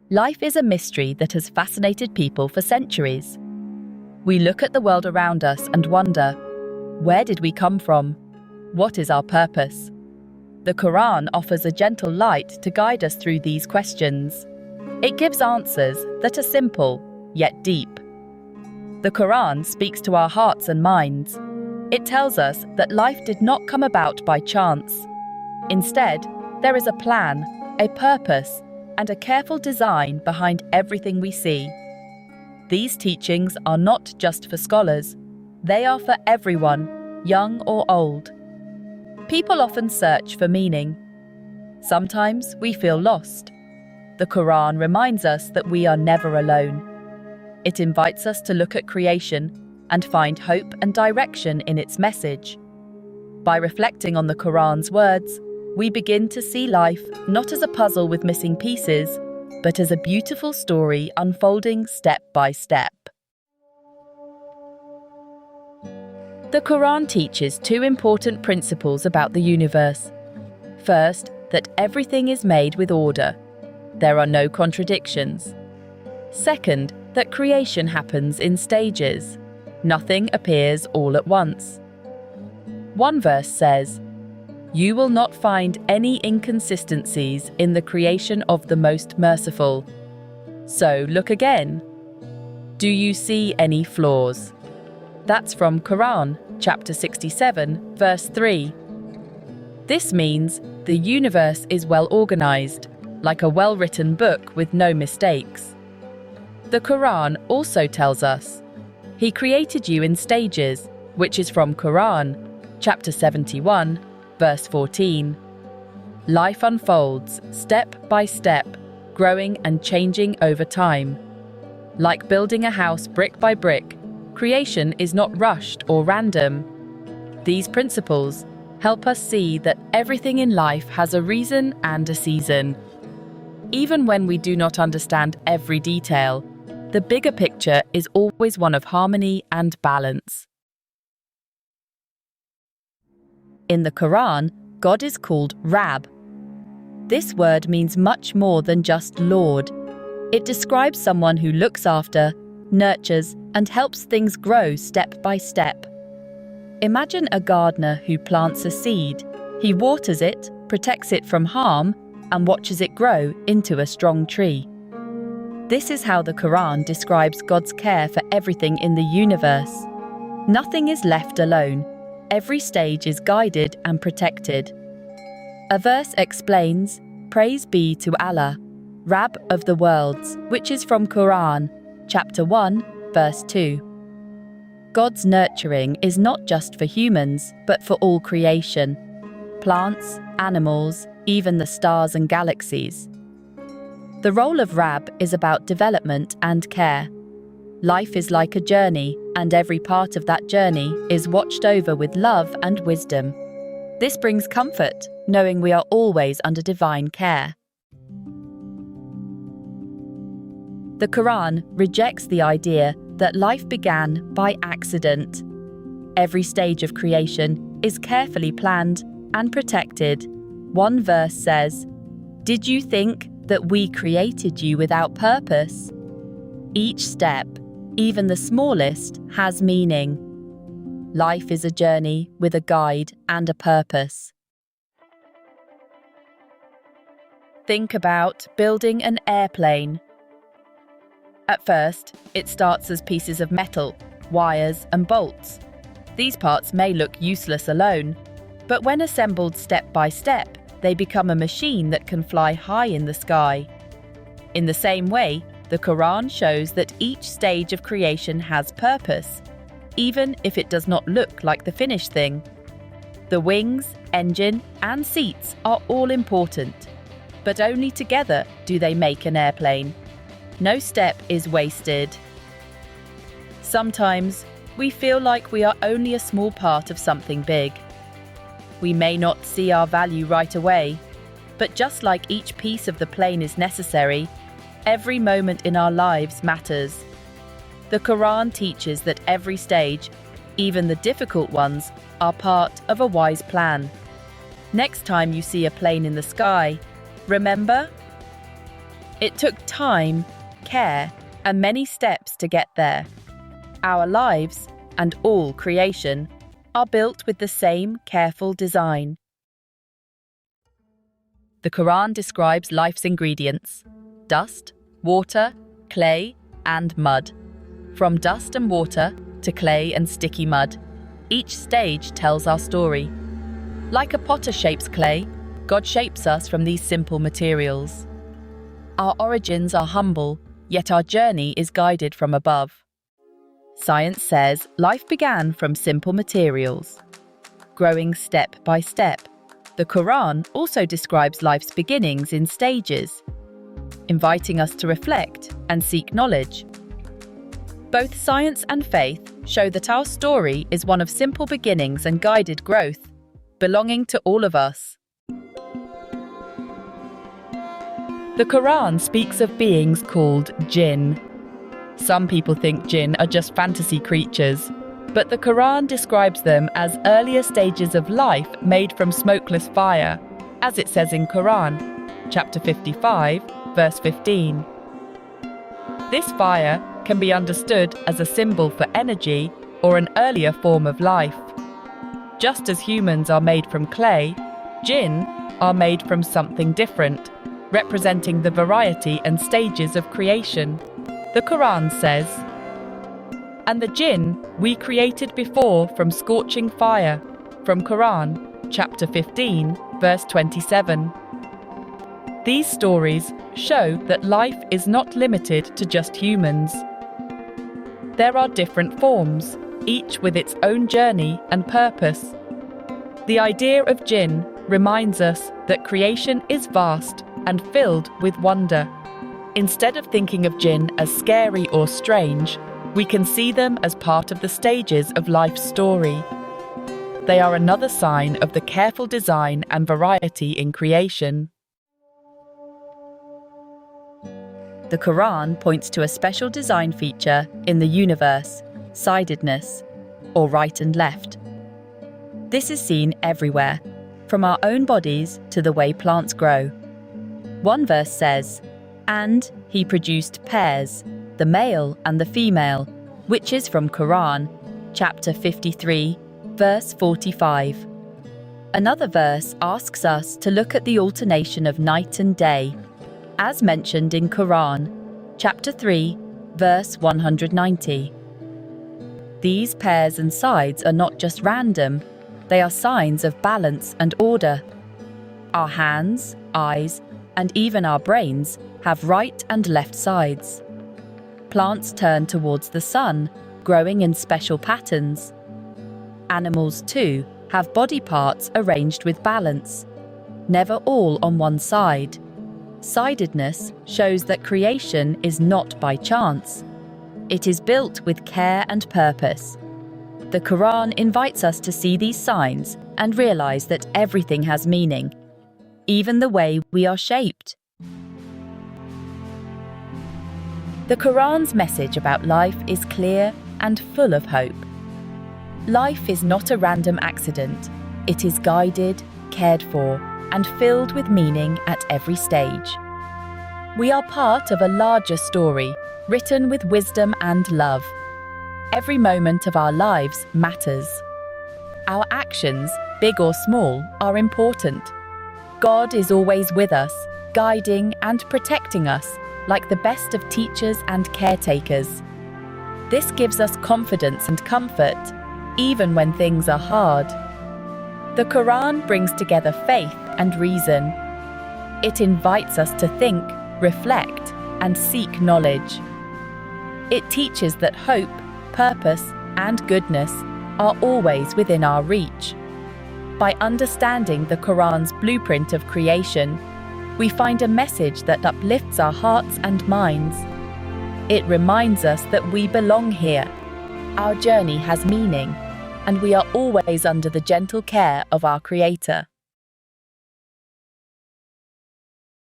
Life is a mystery that has fascinated people for centuries. We look at the world around us and wonder, where did we come from? What is our purpose? The Qur'an offers a gentle light to guide us through these questions. It gives answers that are simple, yet deep. The Qur'an speaks to our hearts and minds. It tells us that life did not come about by chance. Instead, there is a plan, a purpose, and a careful design behind everything we see. These teachings are not just for scholars. They are for everyone, young or old. People often search for meaning. Sometimes we feel lost. The Qur'an reminds us that we are never alone. It invites us to look at creation and find hope and direction in its message. By reflecting on the Qur'an's words, we begin to see life not as a puzzle with missing pieces, but as a beautiful story unfolding step by step. The Qur'an teaches two important principles about the universe. First, that everything is made with order. There are no contradictions. Second, that creation happens in stages. Nothing appears all at once. One verse says, "You will not find any inconsistencies in the creation of the Most Merciful. So look again. Do you see any flaws?" That's from Qur'an, chapter 67, verse 3. This means the universe is well organized, like a well-written book with no mistakes. The Qur'an also tells us, He created you in stages, which is from Qur'an, chapter 71, verse 14. Life unfolds step by step, growing and changing over time. Like building a house brick by brick, creation is not rushed or random. These principles help us see that everything in life has a reason and a season. Even when we do not understand every detail, the bigger picture is always one of harmony and balance. In the Qur'an, God is called Rabb. This word means much more than just Lord. It describes someone who looks after, nurtures, and helps things grow step by step. Imagine a gardener who plants a seed. He waters it, protects it from harm, and watches it grow into a strong tree. This is how the Qur'an describes God's care for everything in the universe. Nothing is left alone. Every stage is guided and protected. A verse explains, "Praise be to Allah, Rabb of the worlds," which is from Qur'an, chapter 1, verse 2. God's nurturing is not just for humans, but for all creation. Plants, animals, even the stars and galaxies. The role of Rabb is about development and care. Life is like a journey, and every part of that journey is watched over with love and wisdom. This brings comfort, knowing we are always under divine care. The Qur'an rejects the idea that life began by accident. Every stage of creation is carefully planned and protected. One verse says, "Did you think that we created you without purpose?" Each step, even the smallest, has meaning. Life is a journey with a guide and a purpose. Think about building an airplane. At first, it starts as pieces of metal, wires, and bolts. These parts may look useless alone, but when assembled step by step, they become a machine that can fly high in the sky. In the same way, the Qur'an shows that each stage of creation has purpose, even if it does not look like the finished thing. The wings, engine, and seats are all important, but only together do they make an airplane. No step is wasted. Sometimes, we feel like we are only a small part of something big. We may not see our value right away, but just like each piece of the plane is necessary, every moment in our lives matters. The Qur'an teaches that every stage, even the difficult ones, are part of a wise plan. Next time you see a plane in the sky, remember, It took time, care, and many steps to get there. Our lives, and all creation, are built with the same careful design. The Qur'an describes life's ingredients: dust, water, clay, and mud. From dust and water to clay and sticky mud, each stage tells our story. Like a potter shapes clay, God shapes us from these simple materials. Our origins are humble, yet our journey is guided from above. Science says life began from simple materials, growing step by step. The Qur'an also describes life's beginnings in stages, inviting us to reflect and seek knowledge. Both science and faith show that our story is one of simple beginnings and guided growth, belonging to all of us. The Qur'an speaks of beings called jinn. Some people think jinn are just fantasy creatures, but the Qur'an describes them as earlier stages of life made from smokeless fire, as it says in Qur'an, chapter 55, verse 15. This fire can be understood as a symbol for energy or an earlier form of life. Just as humans are made from clay, jinn are made from something different, representing the variety and stages of creation. The Qur'an says, "And the jinn we created before from scorching fire," from Qur'an, chapter 15, verse 27. These stories show that life is not limited to just humans. There are different forms, each with its own journey and purpose. The idea of jinn reminds us that creation is vast and filled with wonder. Instead of thinking of jinn as scary or strange, we can see them as part of the stages of life's story. They are another sign of the careful design and variety in creation. The Qur'an points to a special design feature in the universe, sidedness, or right and left. This is seen everywhere, from our own bodies to the way plants grow. One verse says, "And he produced pairs, the male and the female," which is from Qur'an, chapter 53, verse 45. Another verse asks us to look at the alternation of night and day, as mentioned in Qur'an, chapter 3, verse 190. These pairs and sides are not just random, they are signs of balance and order. Our hands, eyes, and even our brains have right and left sides. Plants turn towards the sun, growing in special patterns. Animals, too, have body parts arranged with balance, never all on one side. Sidedness shows that creation is not by chance. It is built with care and purpose. The Qur'an invites us to see these signs and realize that everything has meaning, even the way we are shaped. The Qur'an's message about life is clear and full of hope. Life is not a random accident. It is guided, cared for, and filled with meaning at every stage. We are part of a larger story, written with wisdom and love. Every moment of our lives matters. Our actions, big or small, are important. God is always with us, guiding and protecting us like the best of teachers and caretakers. This gives us confidence and comfort, even when things are hard. The Qur'an brings together faith and reason. It invites us to think, reflect, and seek knowledge. It teaches that hope, purpose, and goodness are always within our reach. By understanding the Qur'an's blueprint of creation, we find a message that uplifts our hearts and minds. It reminds us that we belong here. Our journey has meaning, and we are always under the gentle care of our Creator.